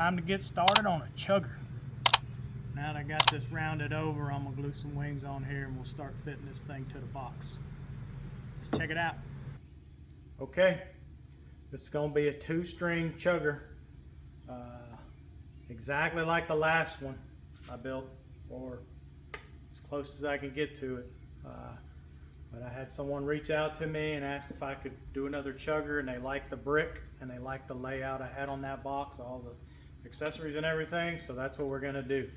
time to get started on a chugger. Now that I got this rounded over, I'm gonna glue some wings on here and we'll start fitting this thing to the box. Let's check it out. Okay, this is gonna be a 2-string chugger, exactly like the last one I built, or as close as I can get to it. But I had someone reach out to me and asked if I could do another chugger, and they liked the brick and they liked the layout I had on that box, all the accessories and everything, so that's what we're gonna do.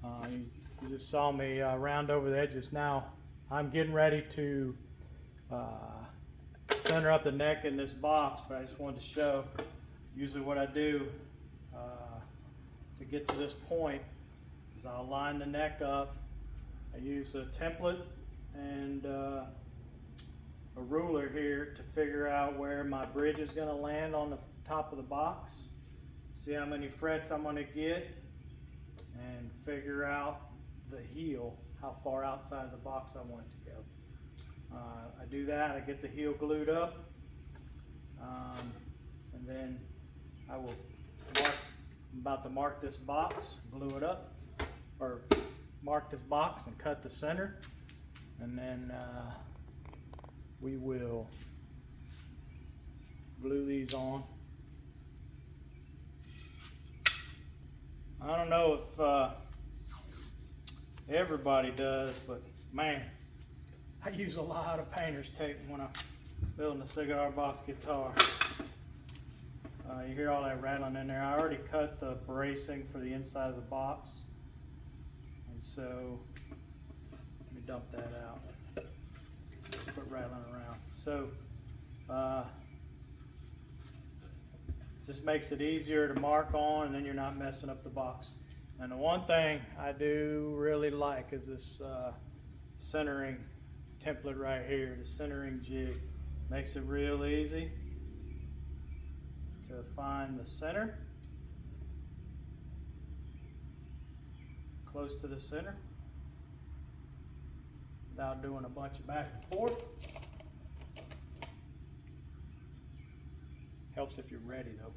You just saw me round over the edges. Now I'm getting ready to center up the neck in this box, but I just wanted to show usually what I do to get to this point is I'll line the neck up. I use a template and a ruler here to figure out where my bridge is going to land on the top of the box, see how many frets I'm going to get, and figure out the heel, how far outside of the box I want it to go. I do that, I get the heel glued up, and then I will mark, I'm about to mark this box, glue it up, or mark this box and cut the center, and then we will glue these on. I don't know if everybody does, but man, I use a lot of painter's tape when I'm building a cigar box guitar. You hear all that rattling in there. I already cut the bracing for the inside of the box, and so let me dump that out. Quit rattling around. So just makes it easier to mark on, and then you're not messing up the box. And the one thing I do really like is this centering template right here. The centering jig makes it real easy to find the center, close to the center, without doing a bunch of back and forth. Helps if you're ready though.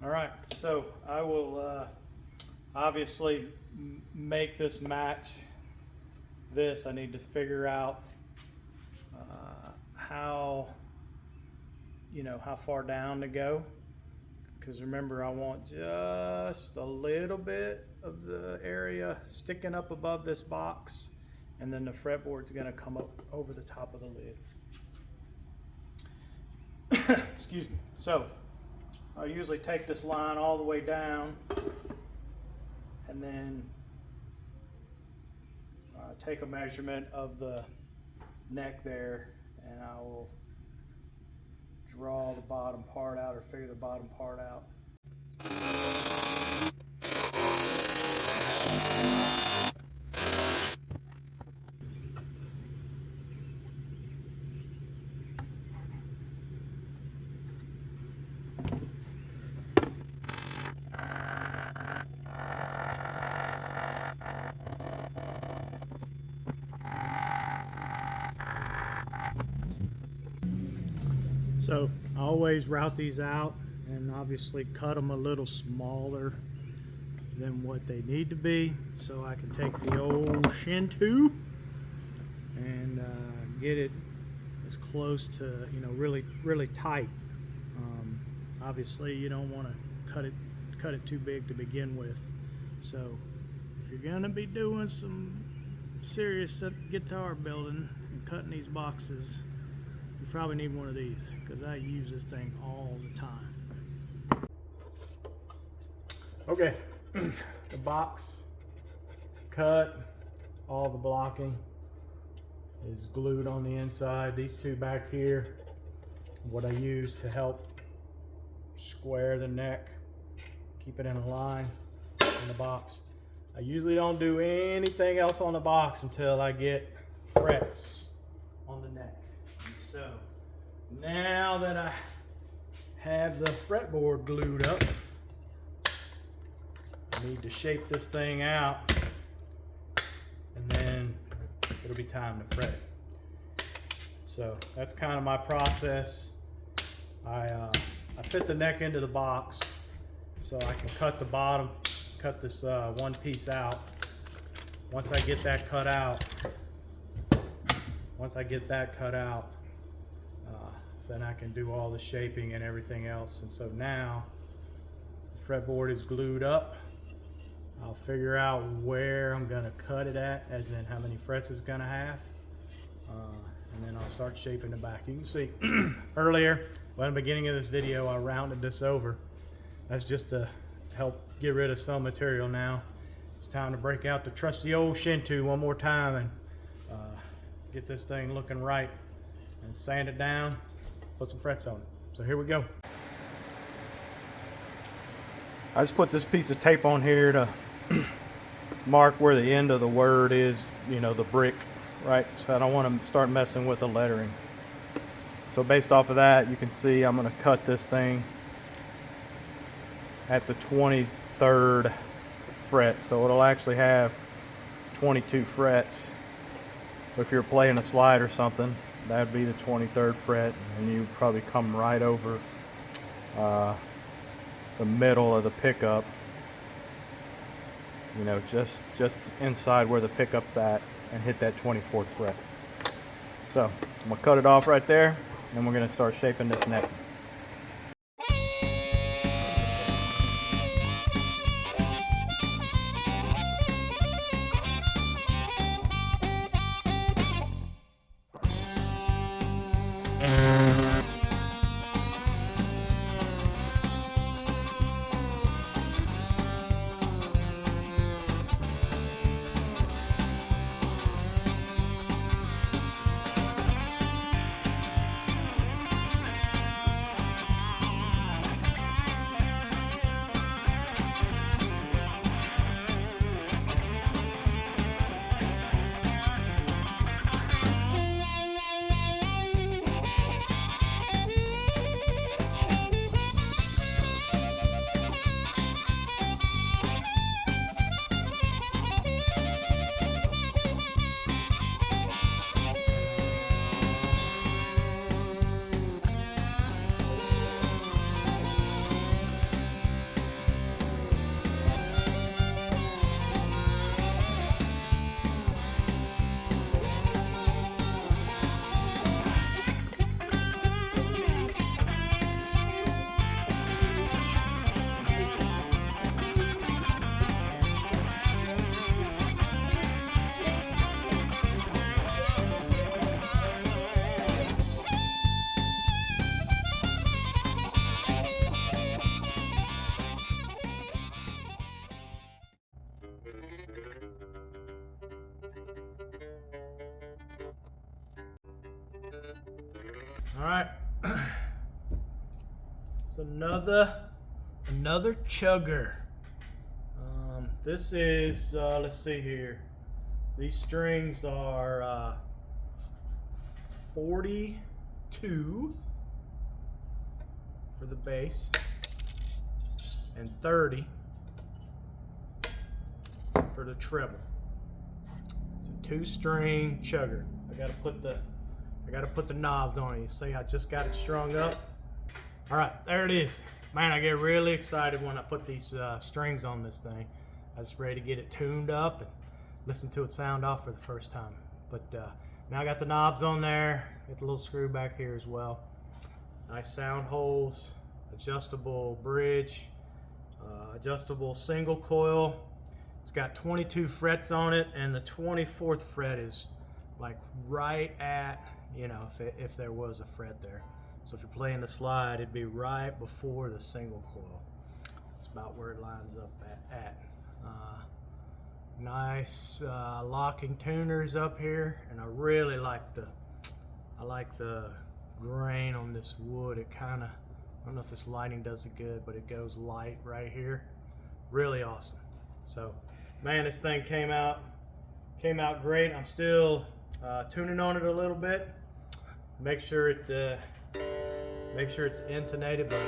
All right, so I will obviously make this match this. I need to figure out how far down to go, because remember, I want just a little bit of the area sticking up above this box, and then the fretboard's going to come up over the top of the lid. Excuse me. So I usually take this line all the way down, and then take a measurement of the neck there, and I will draw the bottom part out, or figure the bottom part out. So I always route these out and obviously cut them a little smaller than what they need to be, so I can take the old Shin-2 and get it as close to, really tight. Obviously you don't want to cut it too big to begin with. So if you're gonna be doing some serious guitar building and cutting these boxes, you probably need one of these, because I use this thing all the time. Okay, the box cut, all the blocking is glued on the inside. These two back here, what I use to help square the neck, keep it in a line in the box. I usually don't do anything else on the box until I get frets on the neck. So now that I have the fretboard glued up, I need to shape this thing out, and then it'll be time to fret it. So that's kind of my process. I fit the neck into the box so I can cut the bottom, cut this one piece out. Once I get that cut out, then I can do all the shaping and everything else. And so now the fretboard is glued up. I'll figure out where I'm gonna cut it at, as in how many frets it's gonna have. And then I'll start shaping the back. You can see earlier, well, in the beginning of this video, I rounded this over. That's just to help get rid of some material now. It's time to break out the trusty old Shinto one more time and get this thing looking right and sand it down, put some frets on it. So here we go. I just put this piece of tape on here to mark where the end of the word is, you know, the brick, right? So I don't want to start messing with the lettering. So based off of that, you can see I'm going to cut this thing at the 23rd fret. So it'll actually have 22 frets. If you're playing a slide or something, that would be the 23rd fret, and you probably come right over the middle of the pickup, you know, just inside where the pickup's at, and hit that 24th fret. So I'm gonna cut it off right there, and we're gonna start shaping this neck. All right, it's another Chugger. This is let's see here. These strings are 42 for the bass and 30 for the treble. It's a 2-string Chugger. I gotta put the knobs on it. You see, I just got it strung up. All right, there it is. Man, I get really excited when I put these strings on this thing. I was ready to get it tuned up and listen to it sound off for the first time. But now I got the knobs on there. Got the little screw back here as well. Nice sound holes, adjustable bridge, adjustable single coil. It's got 22 frets on it, and the 24th fret is like right at, you know, if there was a fret there. So if you're playing the slide, it'd be right before the single coil. That's about where it lines up at. Nice locking tuners up here, and I really like the grain on this wood. It kind of, I don't know if this lighting does it good, but it goes light right here. Really awesome. So, man, this thing came out great. I'm still tuning on it a little bit. Make sure it's intonated, but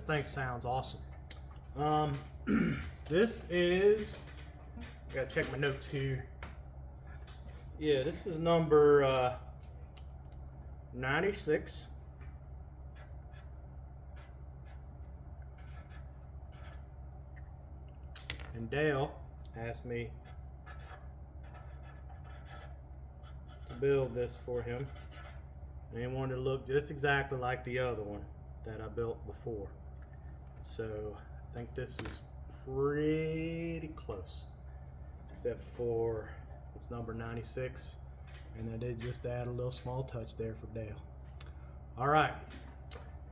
thing sounds awesome. This is, I gotta check my notes here. Yeah, this is number 96. And Dale asked me to build this for him. And he wanted to look just exactly like the other one that I built before. So I think this is pretty close, except for it's number 96, and I did just add a little small touch there for Dale. All right,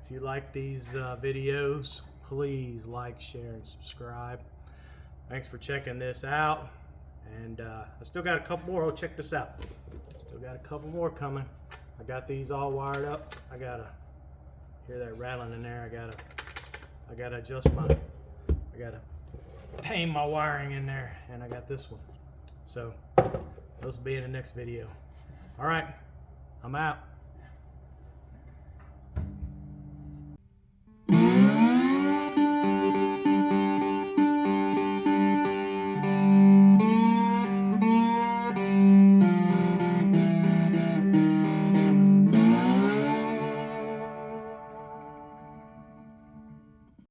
if you like these videos, please like, share, and subscribe. Thanks for checking this out, and I still got a couple more. Oh, check this out. Still got a couple more coming. I got these all wired up. I gotta hear that rattling in there. I gotta adjust I gotta tame my wiring in there, and I got this one. So those will be in the next video. All right, I'm out.